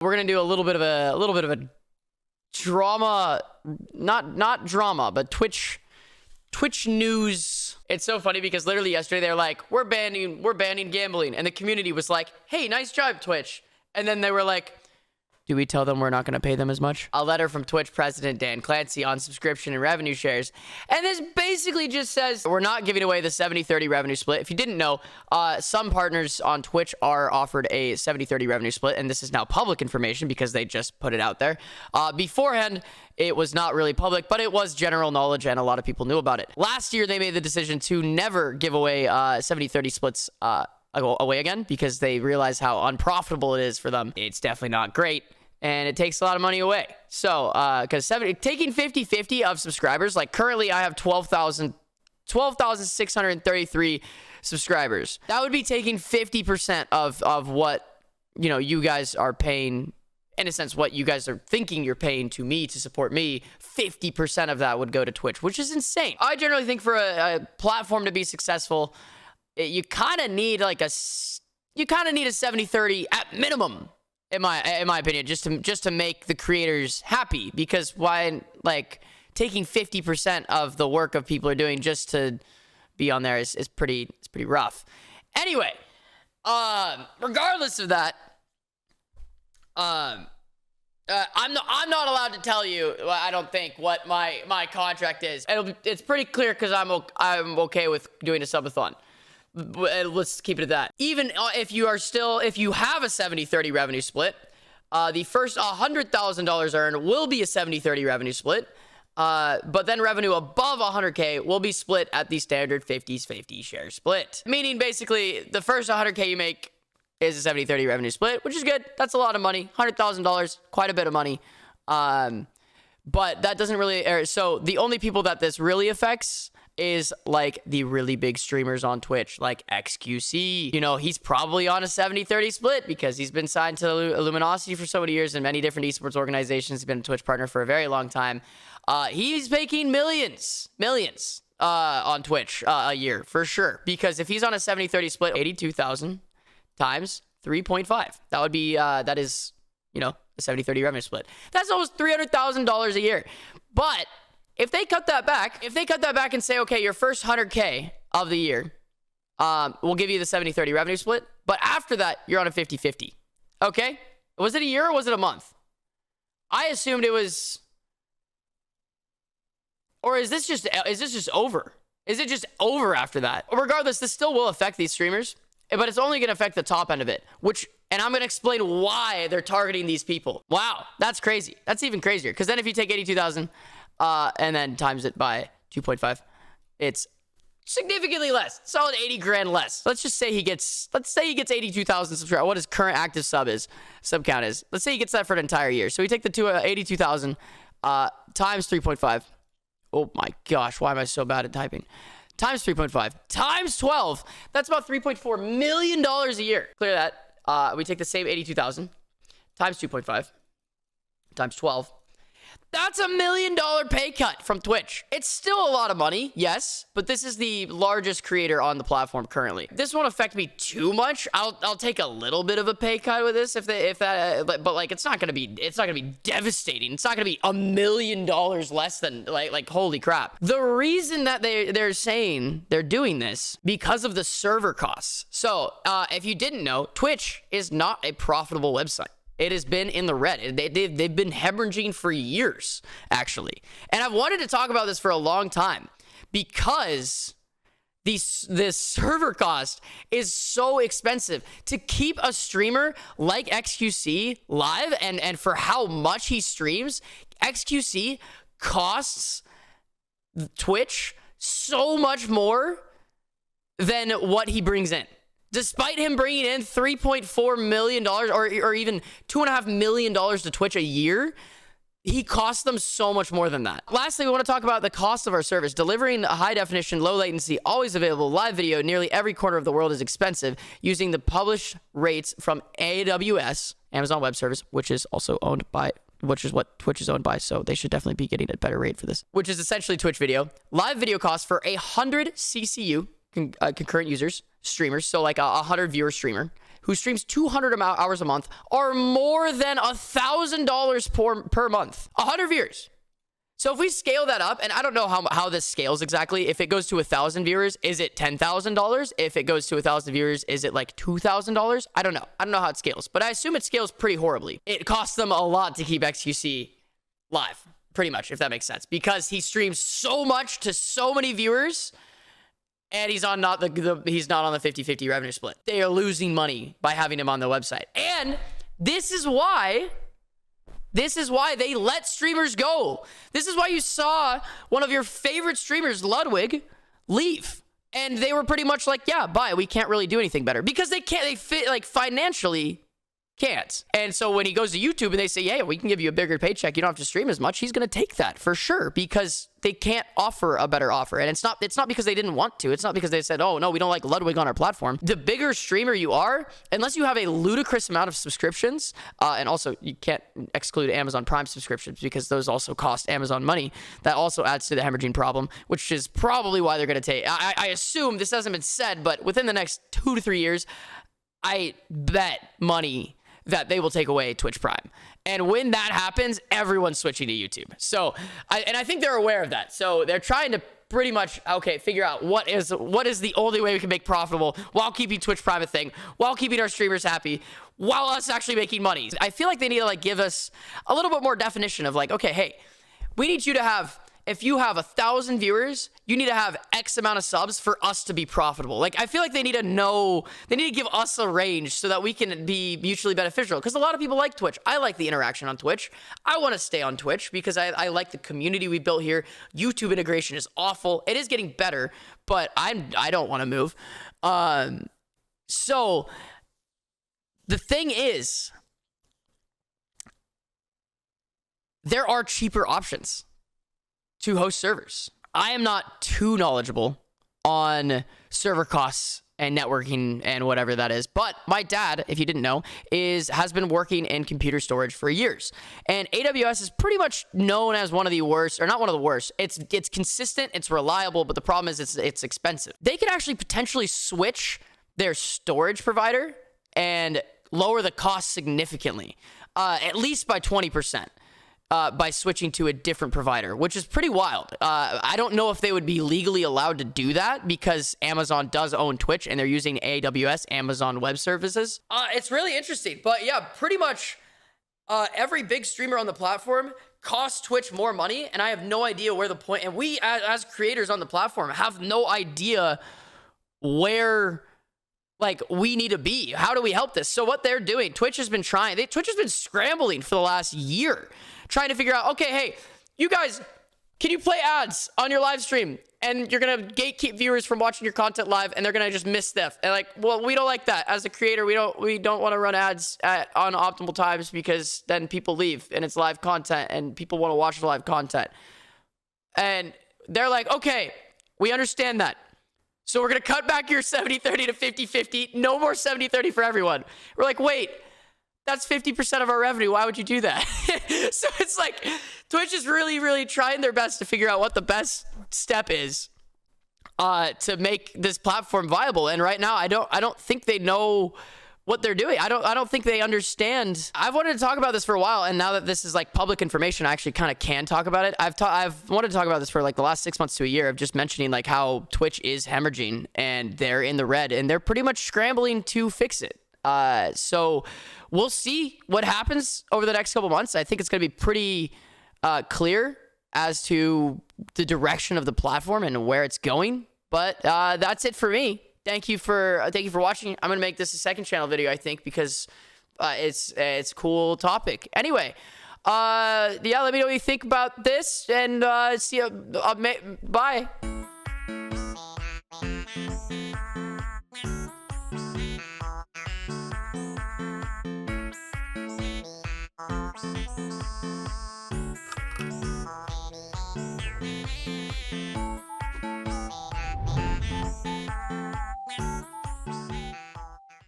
We're gonna do a little bit of a drama, not drama, but Twitch news. It's so funny because literally yesterday they're like, we're banning gambling, and the community was like, hey, nice job, Twitch. And then they were like, do we tell them we're not going to pay them as much? A letter from Twitch president Dan Clancy on subscription and revenue shares. And this basically just says we're not giving away the 70-30 revenue split. If you didn't know, some partners on Twitch are offered a 70-30 revenue split, and this is now public information because they just put it out there. Beforehand, it was not really public, but it was general knowledge, and a lot of people knew about it. Last year, they made the decision to never give away 70-30 splits away again because they realize how unprofitable it is for them. It's definitely not great. And it takes a lot of money away. So, because taking 50-50 of subscribers, like currently I have 12,633 subscribers. That would be taking 50% of what, you guys are paying, in a sense, what you guys are thinking you're paying to me to support me. 50% of that would go to Twitch, which is insane. I generally think for a platform to be successful, you kind of need a 70-30 at minimum. In my opinion, just to make the creators happy, because why, taking 50% of the work of people are doing just to be on there is pretty rough. Anyway, regardless of that, I'm not allowed to tell you, I don't think, what my contract is. It's pretty clear because I'm okay with doing a subathon. Let's keep it at that. Even if you have a 70-30 revenue split, the first $100,000 earned will be a 70-30 revenue split, but then revenue above 100K will be split at the standard 50-50 share split. Meaning basically the first 100K you make is a 70-30 revenue split, which is good. That's a lot of money. $100,000, quite a bit of money. But that doesn't really, so the only people that this really affects is the really big streamers on Twitch, like XQC. He's probably on a 70-30 split because he's been signed to Luminosity for so many years and many different esports organizations. He's been a Twitch partner for a very long time. He's making millions on Twitch a year for sure, because if he's on a 70-30 split, 82,000 times 3.5, that would be that is a 70-30 revenue split. That's almost $300,000 a year. But if they cut that back and say, okay, your first 100K of the year, we'll give you the 70-30 revenue split, but after that, you're on a 50-50. Okay? Was it a year or was it a month? I assumed it was, or is this just over? Is it just over after that? Regardless, this still will affect these streamers, but it's only going to affect the top end of it, and I'm going to explain why they're targeting these people. Wow, that's crazy. That's even crazier, because then if you take 82,000, and then times it by 2.5, it's significantly less. Solid 80 grand less. Let's say he gets 82,000 subscribers. What his current active sub count is. Let's say he gets that for an entire year. So we take the 82,000 times 3.5. Oh my gosh, why am I so bad at typing? Times 3.5 times 12. That's about $3.4 million a year. Clear that. We take the same 82,000 times 2.5 times 12. That's $1 million pay cut from Twitch. It's still a lot of money, yes, but this is the largest creator on the platform currently. This won't affect me too much. I'll take a little bit of a pay cut with this but it's not gonna be devastating. It's not gonna be $1 million less than holy crap. The reason that they're saying they're doing this because of the server costs. So if you didn't know, Twitch is not a profitable website. It has been in the red. They've been hemorrhaging for years, actually. And I've wanted to talk about this for a long time because this server cost is so expensive. To keep a streamer like XQC live and for how much he streams, XQC costs Twitch so much more than what he brings in. Despite him bringing in $3.4 million or even $2.5 million to Twitch a year, he costs them so much more than that. Lastly, we want to talk about the cost of our service. Delivering a high definition, low latency, always available live video nearly every corner of the world is expensive. Using the published rates from AWS, Amazon Web Service, which is what Twitch is owned by, so they should definitely be getting a better rate for this, which is essentially Twitch video. Live video costs for 100 CCU, concurrent users, streamers, so like a 100 viewer streamer, who streams 200 hours a month are more than $1,000 per month. 100 viewers. So if we scale that up, and I don't know how this scales exactly. If it goes to 1,000 viewers, is it $10,000? If it goes to 1,000 viewers, is it like $2,000? I don't know. I don't know how it scales, but I assume it scales pretty horribly. It costs them a lot to keep XQC live, pretty much, if that makes sense, because he streams so much to so many viewers, and he's on he's not on the 50-50 revenue split. They are losing money by having him on the website, and this is why they let streamers go. This is why you saw one of your favorite streamers, Ludwig, leave. And they were pretty much like, yeah, bye. We can't really do anything better. Because they fit, like, financially can't. And so when he goes to YouTube and they say, yeah, we can give you a bigger paycheck, you don't have to stream as much, he's going to take that for sure, because they can't offer a better offer. And it's not because they didn't want to. It's not because they said, oh no, we don't like Ludwig on our platform. The bigger streamer you are, unless you have a ludicrous amount of subscriptions, and also you can't exclude Amazon Prime subscriptions because those also cost Amazon money. That also adds to the hemorrhaging problem, which is probably why they're going to take, I assume, this hasn't been said, but within the next 2 to 3 years, I bet money that they will take away Twitch Prime. And when that happens, everyone's switching to YouTube. So, I think they're aware of that. So they're trying to pretty much, okay, figure out what is the only way we can make profitable while keeping Twitch Prime a thing, while keeping our streamers happy, while us actually making money. I feel like they need to like give us a little bit more definition of like, okay, hey, we need you to have, if you have 1,000 viewers, you need to have X amount of subs for us to be profitable. Like, I feel like they need to know, they need to give us a range so that we can be mutually beneficial. Because a lot of people like Twitch. I like the interaction on Twitch. I want to stay on Twitch because I like the community we built here. YouTube integration is awful. It is getting better, but I don't want to move. So the thing is, there are cheaper options to host servers. I am not too knowledgeable on server costs and networking and whatever that is, but my dad, if you didn't know, has been working in computer storage for years. And AWS is pretty much known as one of the worst, or not one of the worst. It's consistent, it's reliable, but the problem is it's expensive. They could actually potentially switch their storage provider and lower the cost significantly, at least by 20%. By switching to a different provider, which is pretty wild. I don't know if they would be legally allowed to do that because Amazon does own Twitch and they're using AWS, Amazon Web Services. It's really interesting, but yeah, pretty much every big streamer on the platform costs Twitch more money, and I have no idea where the point, and we as creators on the platform have no idea where like we need to be. How do we help this? So what they're doing, Twitch has been scrambling for the last year, trying to figure out, okay, hey, you guys, can you play ads on your live stream? And you're going to gatekeep viewers from watching your content live, and they're going to just miss stuff. And like, well, we don't like that. As a creator, we don't want to run ads on optimal times because then people leave and it's live content and people want to watch the live content. And they're like, okay, we understand that. So we're going to cut back your 70-30 to 50-50. No more 70-30 for everyone. We're like, wait, that's 50% of our revenue. Why would you do that? So it's like Twitch is really, really trying their best to figure out what the best step is to make this platform viable. And right now, I don't think they know what they're doing. I don't think they understand. I've wanted to talk about this for a while, and now that this is like public information, I actually kind of can talk about it. I've wanted to talk about this for like the last 6 months to a year of just mentioning like how Twitch is hemorrhaging and they're in the red and they're pretty much scrambling to fix it. So we'll see what happens over the next couple months. I think it's going to be pretty clear as to the direction of the platform and where it's going. But that's it for me. Thank you for watching. I'm gonna make this a second channel video, I think, because it's a cool topic. Anyway, yeah, let me know what you think about this, and see you. Bye.